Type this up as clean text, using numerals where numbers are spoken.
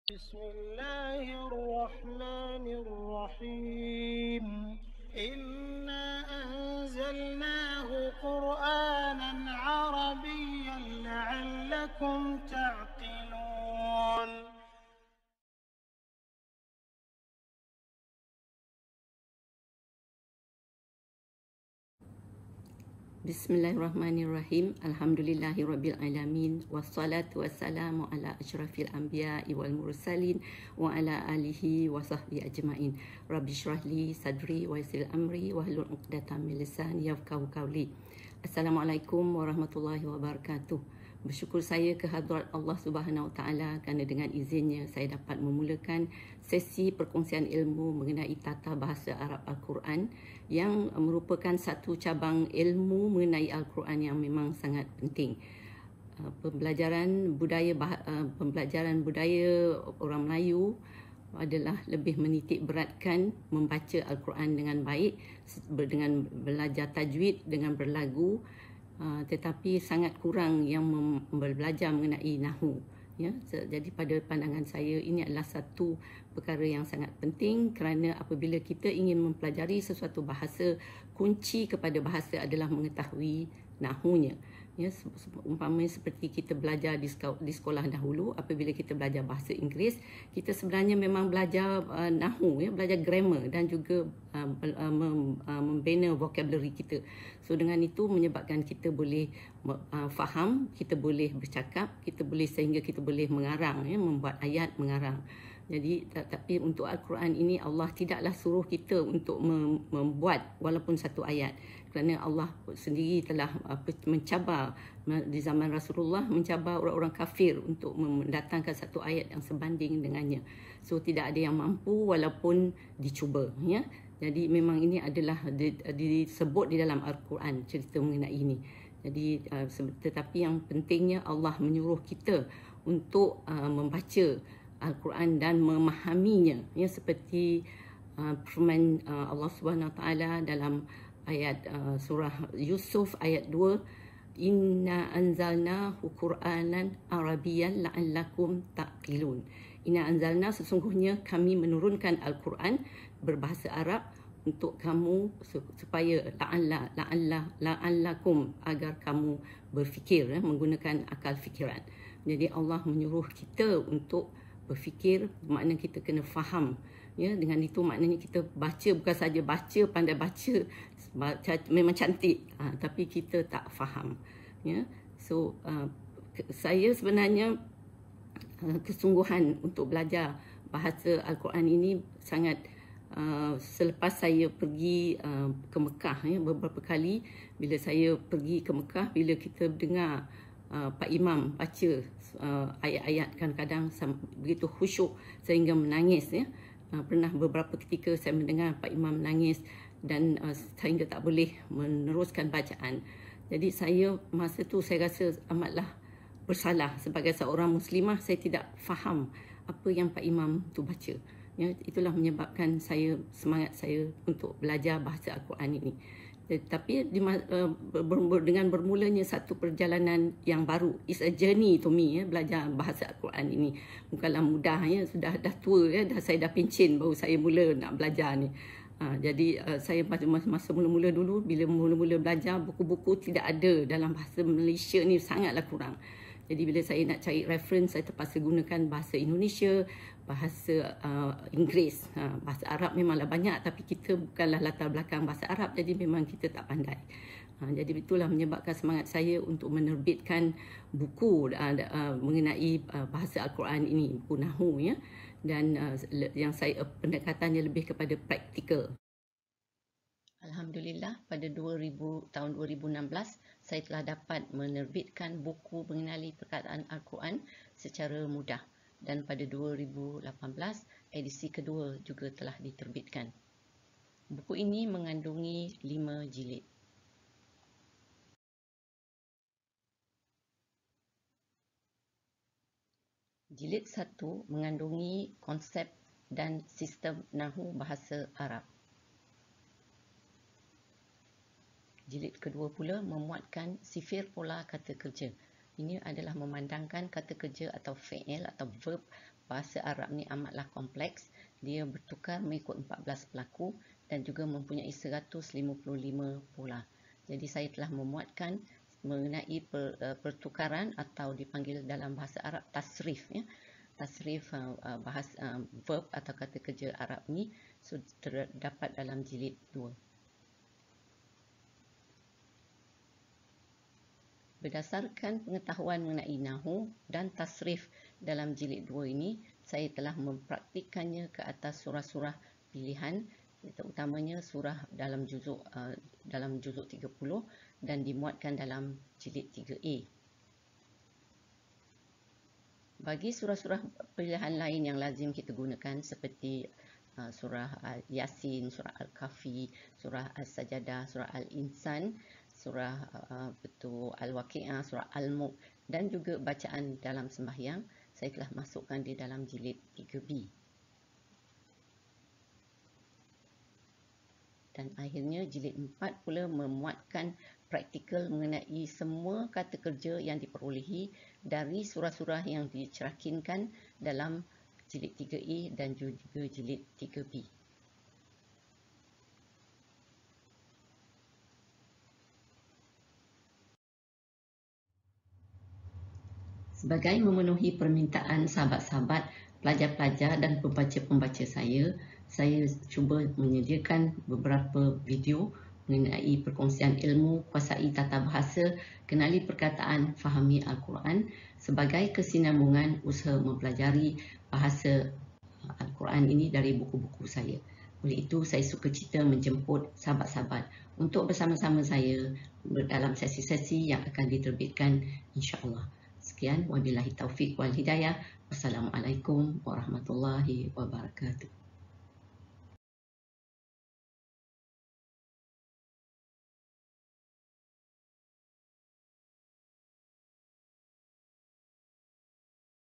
بسم الله الرحمن الرحيم إنا أنزلناه قرآنا عربيا لعلكم تعقلون. Bismillahirrahmanirrahim. Alhamdulillahirabbil wassalatu wassalamu ala asyrafil anbiya'i wal mursalin wa ala alihi wa sahbihi ajmain. Rabbi syrahli sadri wa yassir amri wahlul 'uqdatam min lisani yafqahu qawli. Assalamualaikum warahmatullahi wabarakatuh. Bersyukur saya ke hadrat Allah Subhanahu Wa Taala kerana dengan izinnya saya dapat memulakan sesi perkongsian ilmu mengenai tata bahasa Arab Al-Quran yang merupakan satu cabang ilmu mengenai Al-Quran yang memang sangat penting. Pembelajaran budaya orang Melayu adalah lebih menitik beratkan membaca Al-Quran dengan baik, dengan belajar tajwid, dengan berlagu, tetapi sangat kurang yang belajar mengenai nahu. Ya, jadi pada pandangan saya ini adalah satu perkara yang sangat penting kerana apabila kita ingin mempelajari sesuatu bahasa, kunci kepada bahasa adalah mengetahui nahunya. Ya, umpamanya seperti kita belajar di sekolah dahulu, apabila kita belajar bahasa Inggeris, kita sebenarnya memang belajar nahu, ya, belajar grammar dan juga membina vocabulary kita. So dengan itu menyebabkan kita boleh faham, kita boleh bercakap, kita boleh sehingga kita boleh mengarang, ya, membuat ayat mengarang. Jadi tapi untuk Al-Quran ini Allah tidaklah suruh kita untuk membuat walaupun satu ayat, kerana Allah sendiri telah mencabar di zaman Rasulullah, mencabar orang-orang kafir untuk mendatangkan satu ayat yang sebanding dengannya. So tidak ada yang mampu walaupun dicuba, ya. Jadi memang ini adalah disebut di dalam Al-Quran cerita mengenai ini. Jadi tetapi yang pentingnya Allah menyuruh kita untuk membaca Al-Quran dan memahaminya, ya, seperti firman Allah Subhanahu Wa Taala dalam ayat surah Yusuf ayat 2, Inna anzalnahu Qur'anan Arabiyyan la'allakum taqilun. Inna anzalna, sesungguhnya kami menurunkan Al-Quran berbahasa Arab untuk kamu supaya la'allakum, agar kamu berfikir, menggunakan akal fikiran. Jadi Allah menyuruh kita untuk berfikir, maknanya kita kena faham, ya. Dengan itu maknanya kita baca bukan saja baca, pandai baca memang cantik, tapi kita tak faham, ya. So saya sebenarnya kesungguhan untuk belajar bahasa Al-Quran ini sangat selepas saya pergi ke Mekah, ya, beberapa kali bila saya pergi ke Mekah, bila kita dengar Pak Imam baca ayat-ayat, kadang-kadang begitu khusyuk sehingga menangis, ya. Pernah beberapa ketika saya mendengar Pak Imam menangis dan sehingga tak boleh meneruskan bacaan. Jadi saya masa tu saya rasa amatlah bersalah sebagai seorang muslimah, saya tidak faham apa yang Pak Imam tu baca. Ya, itulah menyebabkan semangat saya untuk belajar bahasa Al-Quran ini. Tapi dengan bermulanya satu perjalanan yang baru, it's a journey to me, ya, belajar bahasa Al-Quran ini bukanlah mudah, ya. Dah tua, ya, saya dah pencen baru saya mula nak belajar ni. Jadi saya masa mula-mula dulu, bila mula-mula belajar, buku-buku tidak ada dalam bahasa Malaysia ni, sangatlah kurang. Jadi bila saya nak cari reference, saya terpaksa gunakan bahasa Indonesia, bahasa Inggeris. Bahasa Arab memanglah banyak, tapi kita bukanlah latar belakang bahasa Arab, jadi memang kita tak pandai. Jadi itulah menyebabkan semangat saya untuk menerbitkan buku mengenai bahasa Al-Quran ini, buku Nahu, ya. Dan yang saya pendekatannya lebih kepada praktikal. Alhamdulillah, pada tahun 2016 saya telah dapat menerbitkan buku mengenali perkataan Al-Quran secara mudah, dan pada 2018 edisi kedua juga telah diterbitkan. Buku ini mengandungi 5 jilid. Jilid 1 mengandungi konsep dan sistem nahu bahasa Arab. Jilid kedua pula memuatkan sifir pola kata kerja Ini adalah memandangkan kata kerja atau fi'il atau verb. Bahasa Arab ni amatlah kompleks. Dia bertukar mengikut 14 pelaku dan juga mempunyai 155 pola. Jadi saya telah memuatkan mengenai pertukaran atau dipanggil dalam bahasa Arab tasrif, ya. Tasrif bahasa verb atau kata kerja Arab ni terdapat dalam jilid 2. Berdasarkan pengetahuan mengenai nahu dan tasrif dalam jilid 2 ini, saya telah mempraktikkannya ke atas surah-surah pilihan, terutamanya surah dalam juzuk 30 dan dimuatkan dalam jilid 3A. Bagi surah-surah pilihan lain yang lazim kita gunakan seperti surah Yasin, surah Al-Kahfi, surah As-Sajadah, surah Al-Insan, surah Al-Waqi'ah, surah Al-Mulk dan juga bacaan dalam sembahyang, saya telah masukkan di dalam jilid 3B. Dan akhirnya jilid 4 pula memuatkan praktikal mengenai semua kata kerja yang diperolehi dari surah-surah yang dicerahkinkan dalam jilid 3A dan juga jilid 3B. Sebagai memenuhi permintaan sahabat-sahabat, pelajar-pelajar dan pembaca-pembaca saya cuba menyediakan beberapa video mengenai perkongsian ilmu, kuasai tata bahasa, kenali perkataan, fahami Al-Quran sebagai kesinambungan usaha mempelajari bahasa Al-Quran ini dari buku-buku saya. Oleh itu, saya suka cita menjemput sahabat-sahabat untuk bersama-sama saya dalam sesi-sesi yang akan diterbitkan insya-Allah. Sekian, wabillahi taufiq wal hidayah. Wassalamualaikum warahmatullahi wabarakatuh.